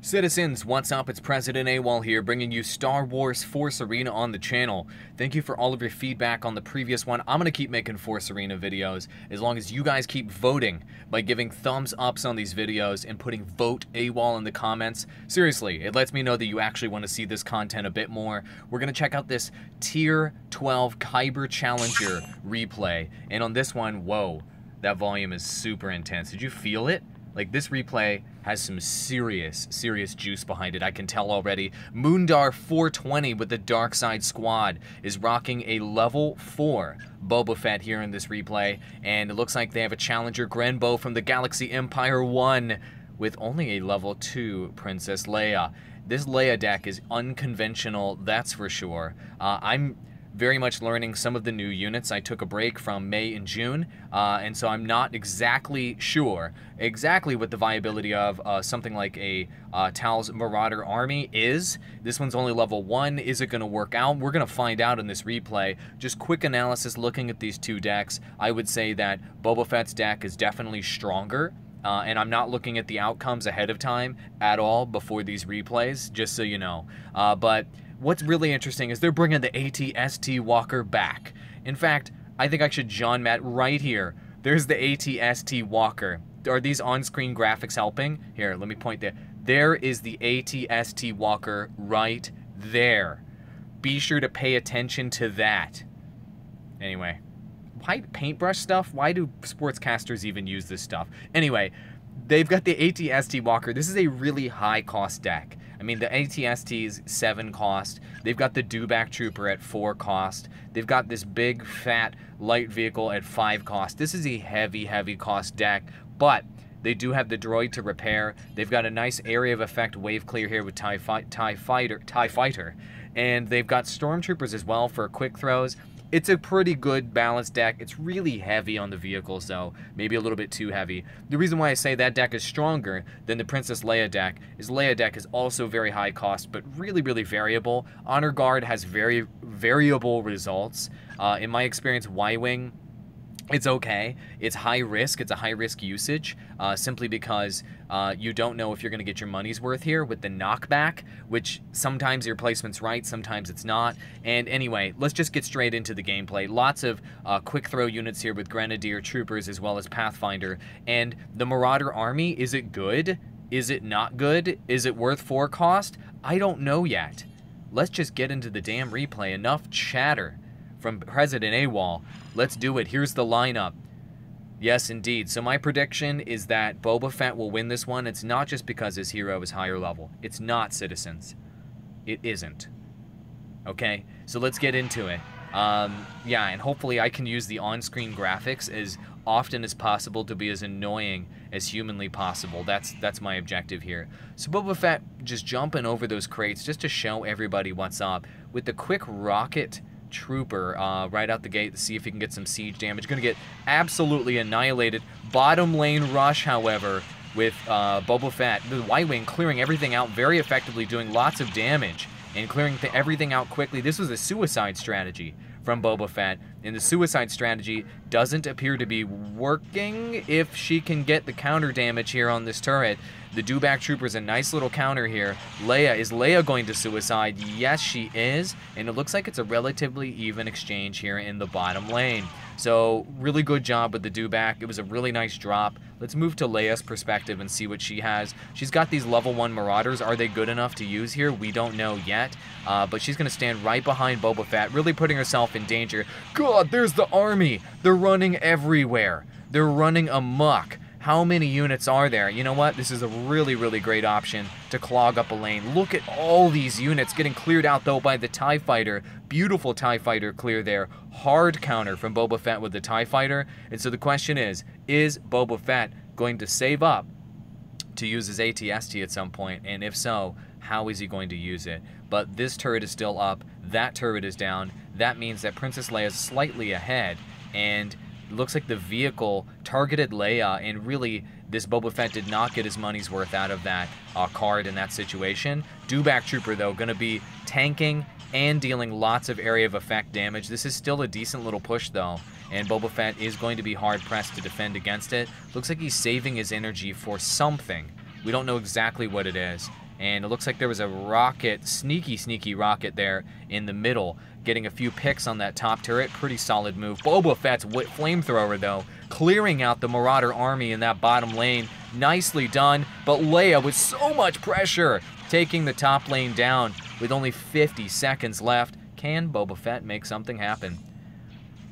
Citizens, what's up? It's President Awall here, bringing you Star Wars Force Arena on the channel. Thank you for all of your feedback on the previous one. I'm going to keep making Force Arena videos as long as you guys keep voting by giving thumbs ups on these videos and putting vote Awall in the comments. Seriously, it lets me know that you actually want to see this content a bit more. We're going to check out this Tier 12 Kyber Challenger replay. And on this one, whoa, that volume is super intense. Did you feel it? Like, this replay has some serious juice behind it. I can tell already. Moondar 420 with the Dark Side Squad is rocking a level 4 Boba Fett here in this replay. And it looks like they have a challenger Grenbow from the Galaxy Empire 1 with only a level 2 Princess Leia. This Leia deck is unconventional, that's for sure. I'm very much learning some of the new units. I took a break from May and June, and so I'm not exactly sure what the viability of something like a Tal's Marauder army is. This one's only level 1. Is it going to work out? We're going to find out in this replay. Just quick analysis looking at these two decks. I would say that Boba Fett's deck is definitely stronger. And I'm not looking at the outcomes ahead of time at all before these replays, just so you know. But what's really interesting is they're bringing the AT-ST Walker back. In fact, I think I should John Matt right here. There's the AT-ST Walker. Are these on-screen graphics helping? Here, let me point there. There is the AT-ST Walker right there. Be sure to pay attention to that. Anyway. Why paintbrush stuff? Why do sportscasters even use this stuff? Anyway, they've got the AT-ST Walker. This is a really high cost deck. I mean, the AT-ST's 7 cost. They've got the Dewback Trooper at 4 cost. They've got this big, fat, light vehicle at 5 cost. This is a heavy cost deck, but they do have the droid to repair. They've got a nice area of effect wave clear here with TIE Fighter. And they've got Stormtroopers as well for quick throws. It's a pretty good balanced deck. It's really heavy on the vehicles, though. Maybe a little bit too heavy. The reason why I say that deck is stronger than the Princess Leia deck is Leia deck is also very high cost, but really variable. Honor Guard has very variable results. In my experience, Y-Wing, it's okay. It's high risk. It's a high risk usage simply because you don't know if you're going to get your money's worth here with the knockback, which sometimes your placement's right, sometimes it's not. And anyway, let's just get straight into the gameplay. Lots of quick throw units here with Grenadier Troopers as well as Pathfinder. And the Marauder army, is it good? Is it not good? Is it worth 4 cost? I don't know yet. Let's just get into the damn replay. Enough chatter from President Awall. Let's do it. Here's the lineup. Yes, indeed. So my prediction is that Boba Fett will win this one. It's not just because his hero is higher level. It's not, citizens. It isn't. Okay? So let's get into it. Yeah, and hopefully I can use the on-screen graphics as often as possible to be as annoying as humanly possible. That's my objective here. So Boba Fett just jumping over those crates just to show everybody what's up with the quick rocket Trooper right out the gate to see if he can get some siege damage. Going to get absolutely annihilated. Bottom lane rush, however, with Boba Fett. The Y-Wing clearing everything out very effectively, doing lots of damage and clearing everything out quickly. This was a suicide strategy from Boba Fett, and the suicide strategy doesn't appear to be working if she can get the counter damage here on this turret. The Dewback Trooper is a nice little counter here. Is Leia going to suicide? Yes, she is, and it looks like it's a relatively even exchange here in the bottom lane. So, really good job with the Dewback. It was a really nice drop. Let's move to Leia's perspective and see what she has. She's got these level 1 Marauders. Are they good enough to use here? We don't know yet, but she's going to stand right behind Boba Fett, really putting herself in danger. God, there's the army. They're running everywhere. They're running amok. How many units are there? You know what? This is a really great option to clog up a lane. Look at all these units getting cleared out, though, by the TIE Fighter. Beautiful TIE Fighter clear there. Hard counter from Boba Fett with the TIE Fighter. And so the question is Boba Fett going to save up to use his AT-ST at some point? And if so, how is he going to use it? But this turret is still up. That turret is down. That means that Princess Leia is slightly ahead. And it looks like the vehicle targeted Leia, and really this Boba Fett did not get his money's worth out of that card in that situation. Dewback Trooper, though, going to be tanking and dealing lots of area of effect damage. This is still a decent little push, though, and Boba Fett is going to be hard-pressed to defend against it. Looks like he's saving his energy for something. We don't know exactly what it is. And it looks like there was a rocket, sneaky rocket there in the middle, getting a few picks on that top turret. Pretty solid move. Boba Fett's flamethrower, though, clearing out the Marauder army in that bottom lane. Nicely done, but Leia with so much pressure, taking the top lane down with only 50 seconds left. Can Boba Fett make something happen?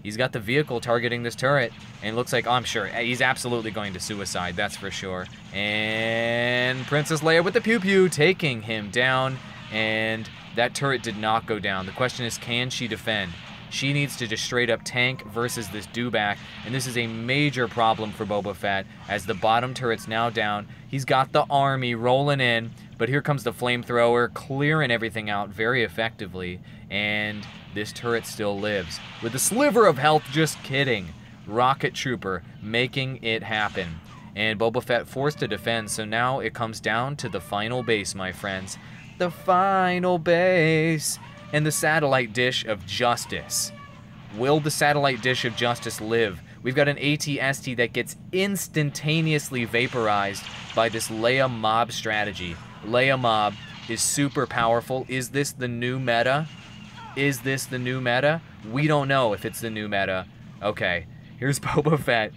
He's got the vehicle targeting this turret, and it looks like, I'm sure, he's absolutely going to suicide, that's for sure. And Princess Leia with the pew-pew, taking him down, and that turret did not go down. The question is, can she defend? She needs to just straight up tank versus this dewback, and this is a major problem for Boba Fett, as the bottom turret's now down. He's got the army rolling in, but here comes the flamethrower, clearing everything out very effectively, and this turret still lives. With a sliver of health, just kidding. Rocket Trooper making it happen. And Boba Fett forced to defend, so now it comes down to the final base, my friends. The final base. And the satellite dish of justice. Will the satellite dish of justice live? We've got an AT-ST that gets instantaneously vaporized by this Leia mob strategy. Leia mob is super powerful. Is this the new meta? Is this the new meta? We don't know if it's the new meta. Okay, here's Boba Fett.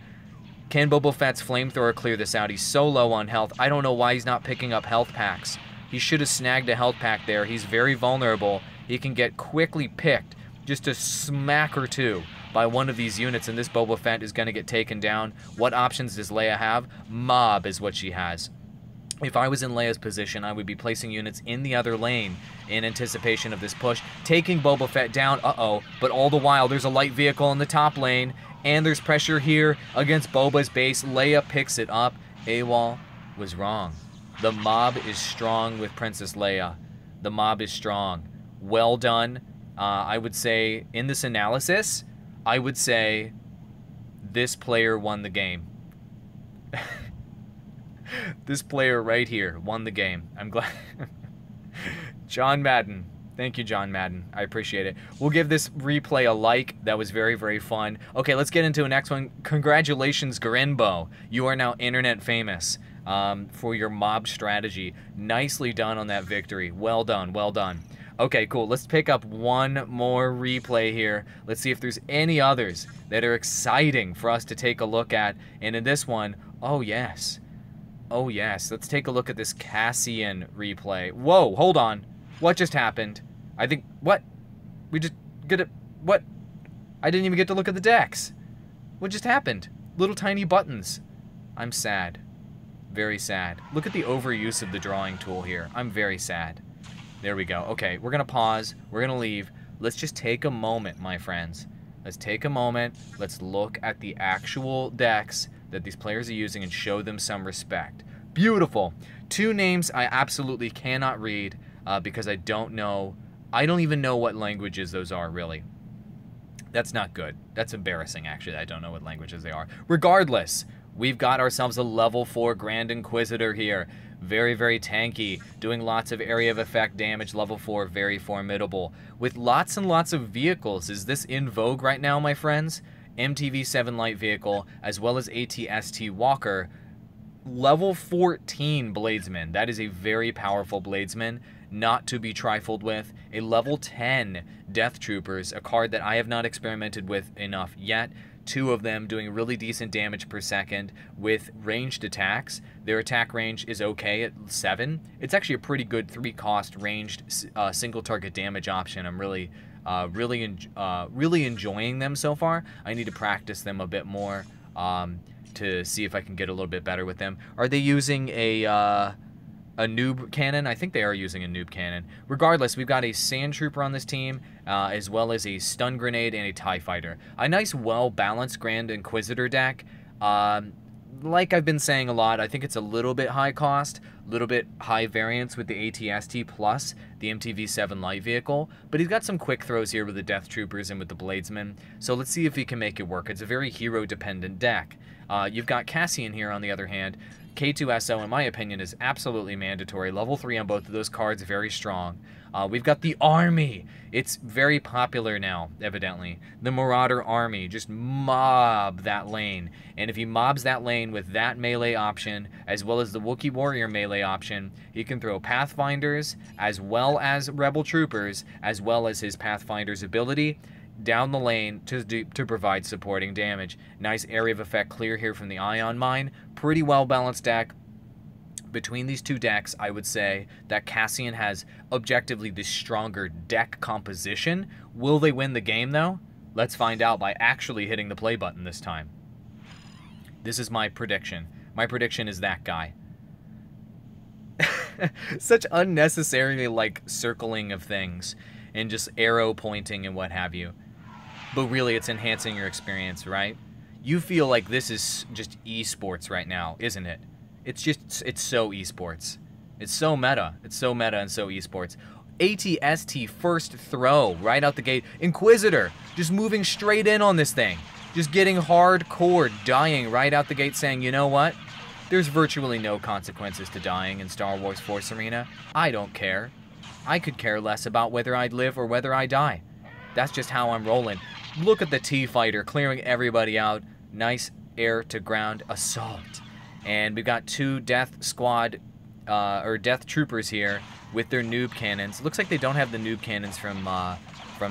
Can Boba Fett's flamethrower clear this out? He's so low on health. I don't know why he's not picking up health packs. He should have snagged a health pack there. He's very vulnerable. He can get quickly picked, just a smack or two, by one of these units, and this Boba Fett is going to get taken down. What options does Leia have? Mob is what she has. If I was in Leia's position, I would be placing units in the other lane in anticipation of this push, taking Boba Fett down, but all the while there's a light vehicle in the top lane, and there's pressure here against Boba's base. Leia picks it up. Awall was wrong. The mob is strong with Princess Leia. The mob is strong. Well done. I would say, in this analysis, I would say this player won the game. This player right here won the game. I'm glad. John Madden. Thank you, John Madden. I appreciate it. We'll give this replay a like. That was very, very fun. Okay, let's get into the next one. Congratulations, Grinbo. You are now internet famous for your mob strategy. Nicely done on that victory. Well done, well done. Okay, cool. Let's pick up one more replay here. Let's see if there's any others that are exciting for us to take a look at. And in this one, oh yes. Oh yes. Let's take a look at this Cassian replay. Whoa, hold on. What just happened? I think, what? We just get it, what? I didn't even get to look at the decks. What just happened? Little tiny buttons. I'm sad. Very sad. Look at the overuse of the drawing tool here. I'm very sad. There we go. Okay, we're going to pause. We're going to leave. Let's just take a moment, my friends. Let's take a moment. Let's look at the actual decks that these players are using and show them some respect. Beautiful. Two names I absolutely cannot read because I don't know. I don't even know what languages those are, really. That's not good. That's embarrassing, actually. I don't know what languages they are. Regardless, we've got ourselves a level 4 Grand Inquisitor here. Very, very tanky, doing lots of area of effect damage, level 4, very formidable. With lots and lots of vehicles. Is this in vogue right now, my friends? MTV-7 light vehicle, as well as AT-ST Walker. Level 14 Bladesman. That is a very powerful Bladesman, not to be trifled with. A level 10 Death Troopers, a card that I have not experimented with enough yet. Two of them doing really decent damage per second with ranged attacks. Their attack range is okay at 7. It's actually a pretty good 3-cost ranged single target damage option. I'm really enjoying them so far. I need to practice them a bit more to see if I can get a little bit better with them. Are they using a noob cannon? I think they are using a noob cannon. Regardless, we've got a sand trooper on this team, as well as a stun grenade and a TIE fighter. A nice, well-balanced Grand Inquisitor deck. Like I've been saying a lot, I think it's a little bit high cost, a little bit high variance with the AT-ST plus the MTV-7 light vehicle, but he's got some quick throws here with the Death Troopers and with the Bladesmen, so let's see if he can make it work. It's a very hero-dependent deck. You've got Cassian here, on the other hand. K2SO, in my opinion, is absolutely mandatory. Level 3 on both of those cards, very strong. We've got the Army. It's very popular now, evidently. The Marauder Army. Just mob that lane. And if he mobs that lane with that melee option, as well as the Wookiee Warrior melee option, he can throw Pathfinders, as well as Rebel Troopers, as well as his Pathfinder's ability, down the lane to provide supporting damage. Nice area of effect clear here from the Ion Mine. Pretty well balanced deck. Between these two decks, I would say that Cassian has objectively the stronger deck composition. Will they win the game, though? Let's find out by actually hitting the play button this time. This is my prediction. My prediction is that guy. Such unnecessarily, like, circling of things and just arrow pointing and what have you. But really, it's enhancing your experience, right? You feel like this is just esports right now, isn't it? It's so esports. It's so meta. It's so meta and so esports. ATST first throw right out the gate. Inquisitor just moving straight in on this thing. Just getting hardcore, dying right out the gate, saying, you know what? There's virtually no consequences to dying in Star Wars Force Arena. I don't care. I could care less about whether I'd live or whether I die. That's just how I'm rolling. Look at the T-Fighter clearing everybody out. Nice air-to-ground assault. And we've got two Death Squad, or Death Troopers here with their noob cannons. Looks like they don't have the noob cannons from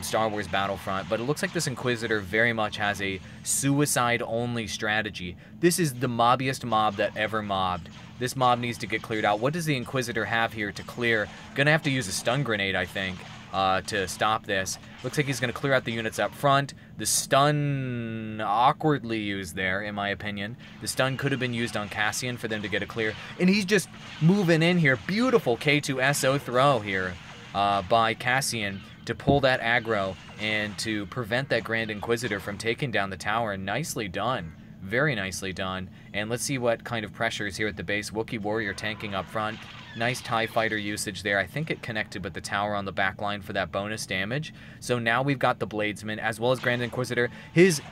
Star Wars Battlefront, but it looks like this Inquisitor very much has a suicide-only strategy. This is the mobbiest mob that ever mobbed. This mob needs to get cleared out. What does the Inquisitor have here to clear? Gonna have to use a stun grenade, I think, to stop this. Looks like he's gonna clear out the units up front. The stun awkwardly used there, in my opinion. The stun could have been used on Cassian for them to get a clear. And he's just moving in here. Beautiful K2SO throw here by Cassian to pull that aggro and to prevent that Grand Inquisitor from taking down the tower. Nicely done. Very nicely done. And let's see what kind of pressure is here at the base. Wookiee Warrior tanking up front. Nice TIE Fighter usage there. I think it connected with the tower on the back line for that bonus damage. So now we've got the Bladesman as well as Grand Inquisitor. His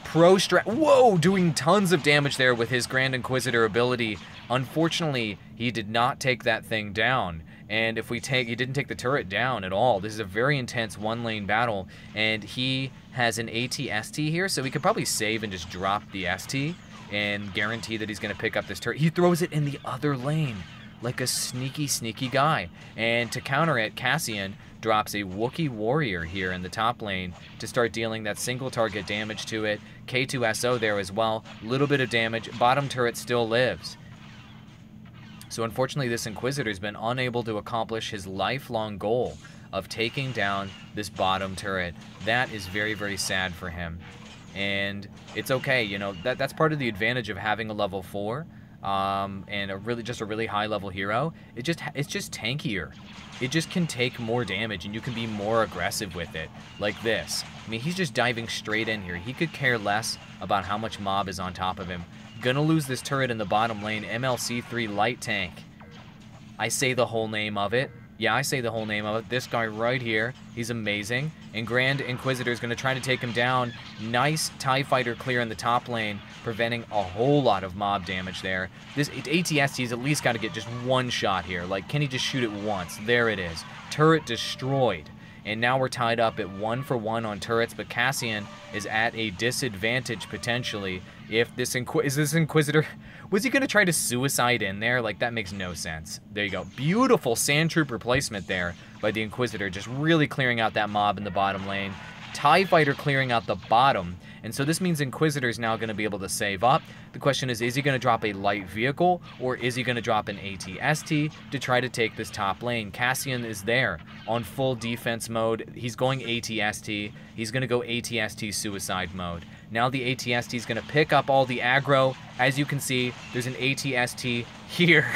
pro strat... Whoa! Doing tons of damage there with his Grand Inquisitor ability. Unfortunately, he did not take that thing down. And if we take... He didn't take the turret down at all. This is a very intense one-lane battle. And he has an AT-ST here, so we could probably save and just drop the ST and guarantee that he's going to pick up this turret. He throws it in the other lane like a sneaky, sneaky guy. And to counter it, Cassian drops a Wookiee Warrior here in the top lane to start dealing that single target damage to it. K2SO there as well. Little bit of damage. Bottom turret still lives. So unfortunately, this Inquisitor's been unable to accomplish his lifelong goal of taking down this bottom turret. That is very, very sad for him. And it's okay, you know, that's part of the advantage of having a level 4. And a really high level hero. It's just tankier. It just can take more damage and you can be more aggressive with it. Like this. I mean, he's just diving straight in here. He could care less about how much mob is on top of him. Gonna lose this turret in the bottom lane. MLC3 light tank. I say the whole name of it. Yeah, I say the whole name of it. This guy right here, he's amazing. And Grand Inquisitor is going to try to take him down. Nice TIE Fighter clear in the top lane, preventing a whole lot of mob damage there. This ATST's at least got to get just one shot here. Like, can he just shoot it once? There it is. Turret destroyed. And now we're tied up at 1-for-1 on turrets, but Cassian is at a disadvantage potentially. If this Inquisitor... Was he going to try to suicide in there? Like, that makes no sense. There you go. Beautiful Sand Trooper placement there by the Inquisitor, just really clearing out that mob in the bottom lane. TIE Fighter clearing out the bottom. And so this means Inquisitor is now going to be able to save up. The question is he going to drop a light vehicle or is he going to drop an AT-ST to try to take this top lane? Cassian is there on full defense mode. He's going AT-ST. He's going to go AT-ST suicide mode. Now the AT-ST is going to pick up all the aggro. As you can see, there's an AT-ST here.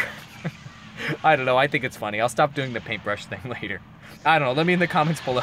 I don't know. I think it's funny. I'll stop doing the paintbrush thing later. I don't know. Let me in the comments below.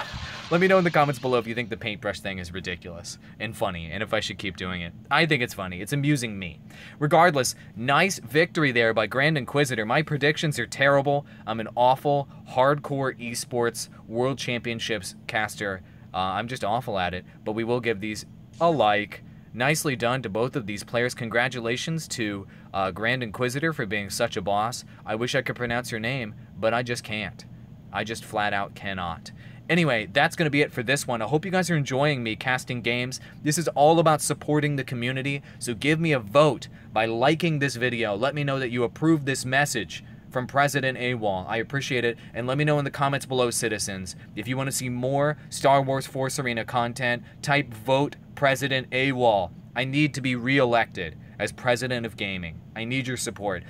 Let me know in the comments below if you think the paintbrush thing is ridiculous and funny, and if I should keep doing it. I think it's funny. It's amusing me. Regardless, nice victory there by Grand Inquisitor. My predictions are terrible. I'm an awful, hardcore esports World Championships caster. I'm just awful at it, but we will give these a like. nicely done to both of these players. Congratulations to Grand Inquisitor for being such a boss. I wish I could pronounce your name, but I just can't. I just flat out cannot. Anyway, that's going to be it for this one. I hope you guys are enjoying me casting games. This is all about supporting the community, so give me a vote by liking this video. Let me know that you approve this message from President Awall. I appreciate it. And let me know in the comments below, citizens, if you want to see more Star Wars Force Arena content. Type vote President Awall. I need to be re-elected as President of Gaming. I need your support.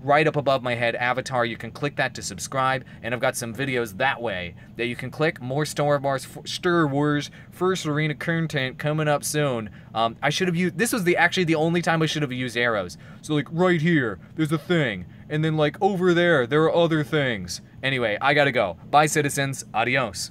Right up above my head, avatar, you can click that to subscribe, and I've got some videos that way that you can click. More Star Wars First Arena content coming up soon. I should have used, this was actually the only time I should have used arrows. So like right here, there's a thing, and then like over there are other things. Anyway, I gotta go. Bye, citizens. Adios.